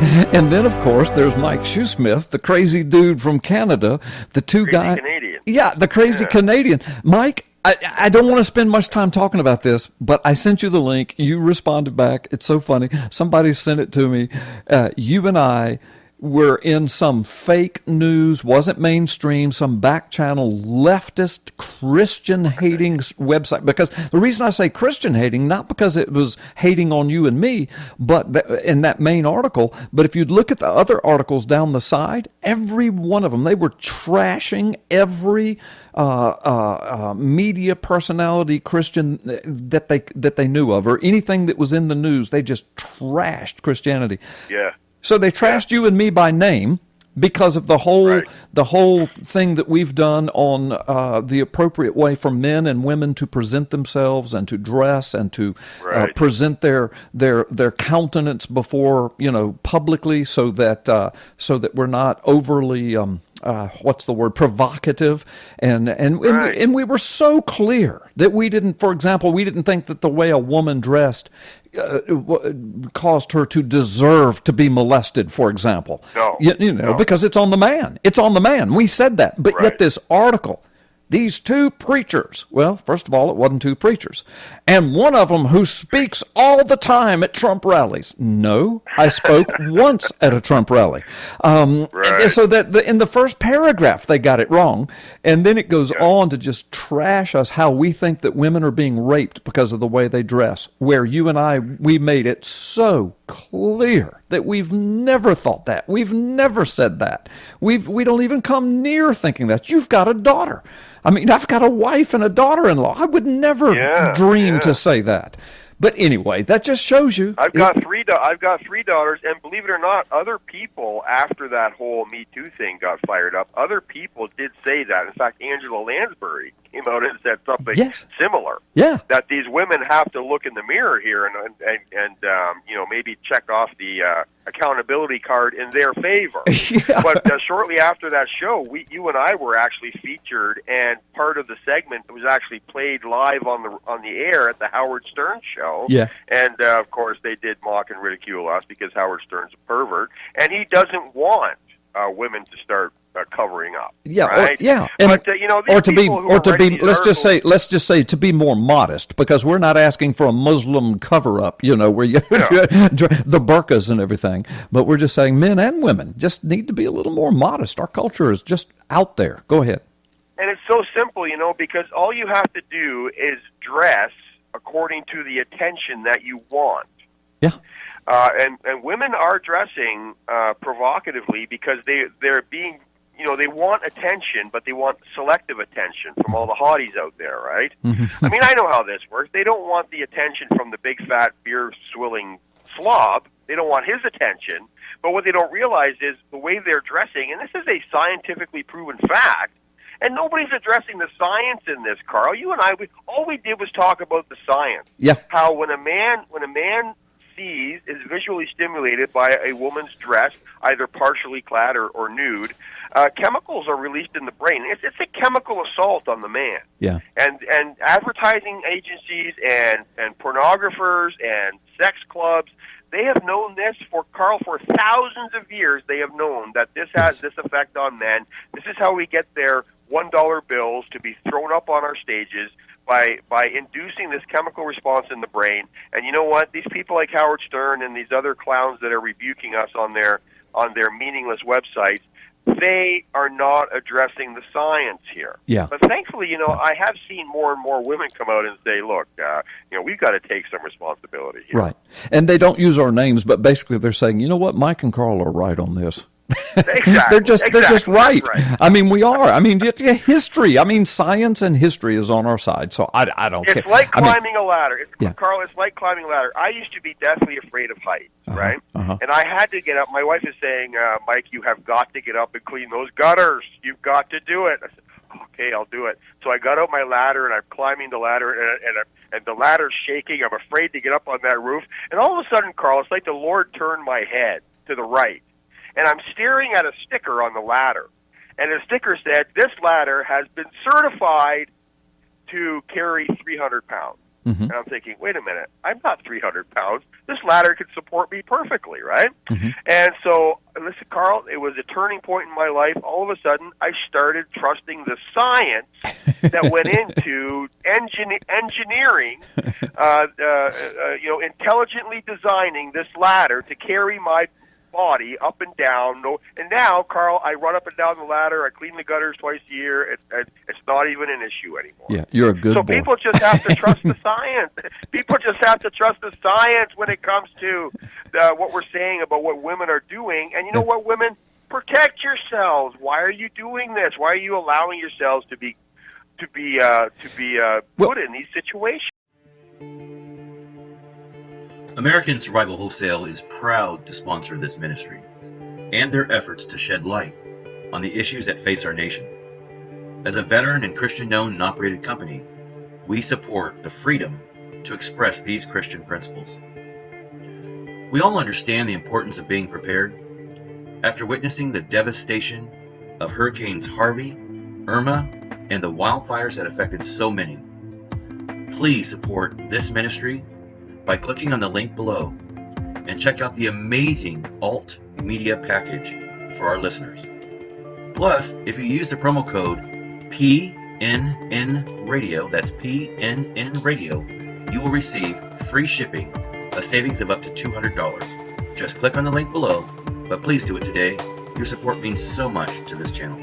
And then, of course, there's Mike Shoesmith, the crazy dude from Canada, the two guys. Canadian. Yeah, the crazy Canadian. Mike, I don't want to spend much time talking about this, but I sent you the link. You responded back. It's so funny. Somebody sent it to me. You and I were in some fake news, wasn't mainstream, some back channel leftist Christian hating website. Because the reason I say Christian hating, not because it was hating on you and me, but in that main article, but if you'd look at the other articles down the side, every one of them, they were trashing every media personality Christian that they knew of, or anything that was in the news. They just trashed Christianity. Yeah. So they trashed you and me by name because of the whole thing that we've done on the appropriate way for men and women to present themselves and to dress and to present their countenance before, publicly, so that we're not overly provocative, and we were so clear that we didn't think that the way a woman dressed caused her to deserve to be molested, for example. No. Because it's on the man. It's on the man. We said that. But yet this article, these two preachers, well, first of all, it wasn't two preachers, and one of them who speaks all the time at Trump rallies. No, I spoke once at a Trump rally. So that in the first paragraph, they got it wrong. And then it goes on to just trash us how we think that women are being raped because of the way they dress, where you and I, we made it so clear that we've never thought that. We've never said that. We don't even come near thinking that. You've got a daughter. I mean, I've got a wife and a daughter-in-law. I would never dream to say that. But anyway, that just shows you. I've got three daughters, and believe it or not, other people, after that whole Me Too thing got fired up, other people did say that. In fact, Angela Lansbury came out and said something similar. Yeah, that these women have to look in the mirror here and maybe check off the accountability card in their favor. But shortly after that show, you and I were actually featured, and part of the segment was actually played live on the air at the Howard Stern show. Yeah, and of course they did mock and ridicule us because Howard Stern's a pervert, and he doesn't want women to start covering up. Yeah, right? Let's just say to be more modest, because we're not asking for a Muslim cover up, where you the burqas and everything, but we're just saying men and women just need to be a little more modest. Our culture is just out there. Go ahead. And it's so simple, because all you have to do is dress according to the attention that you want. Yeah. And women are dressing provocatively because they're being, they want attention, but they want selective attention from all the hotties out there, right? Mm-hmm. I mean, I know how this works. They don't want the attention from the big fat beer-swilling slob. They don't want his attention. But what they don't realize is the way they're dressing, and this is a scientifically proven fact, and nobody's addressing the science in this, Carl. You and I, all we did was talk about the science. Yeah. How when a man is visually stimulated by a woman's dress, either partially clad or nude, chemicals are released in the brain. It's a chemical assault on the man. Yeah. And advertising agencies and pornographers and sex clubs, they have known this for thousands of years. They have known that this has this effect on men. This is how we get their $1 bills to be thrown up on our stages, by inducing this chemical response in the brain. And you know what? These people like Howard Stern and these other clowns that are rebuking us on their meaningless websites, they are not addressing the science here. Yeah. But thankfully, I have seen more and more women come out and say, look, we've got to take some responsibility here. Right. And they don't use our names, but basically they're saying, you know what, Mike and Carl are right on this. Exactly. They're just right. I mean, we are. I mean, history. I mean, science and history is on our side. So I don't care. It's like climbing a ladder. Carl, it's like climbing a ladder. I used to be deathly afraid of heights, right? And I had to get up. My wife is saying, Mike, you have got to get up and clean those gutters. You've got to do it. I said, okay, I'll do it. So I got out my ladder, and I'm climbing the ladder, and the ladder's shaking. I'm afraid to get up on that roof. And all of a sudden, Carl, it's like the Lord turned my head to the right. And I'm staring at a sticker on the ladder. And the sticker said, this ladder has been certified to carry 300 pounds. Mm-hmm. And I'm thinking, wait a minute, I'm not 300 pounds. This ladder could support me perfectly, right? Mm-hmm. And so, listen, Carl, it was a turning point in my life. All of a sudden, I started trusting the science that went into engineering, intelligently designing this ladder to carry my body up and down. And now, Carl, I run up and down the ladder. I clean the gutters twice a year. It's not even an issue anymore. Yeah, you're a good boy. So people just have to trust the science. People just have to trust the science when it comes to what we're saying about what women are doing. And you know what, women? Protect yourselves. Why are you doing this? Why are you allowing yourselves to be put in these situations? American Survival Wholesale is proud to sponsor this ministry and their efforts to shed light on the issues that face our nation. As a veteran and Christian-owned and operated company, we support the freedom to express these Christian principles. We all understand the importance of being prepared. After witnessing the devastation of Hurricanes Harvey, Irma, and the wildfires that affected so many, please support this ministry by clicking on the link below and check out the amazing alt media package for our listeners. Plus, if you use the promo code PNN Radio, that's PNN Radio, you will receive free shipping, a savings of up to $200. Just click on the link below, but please do it today. Your support means so much to this channel.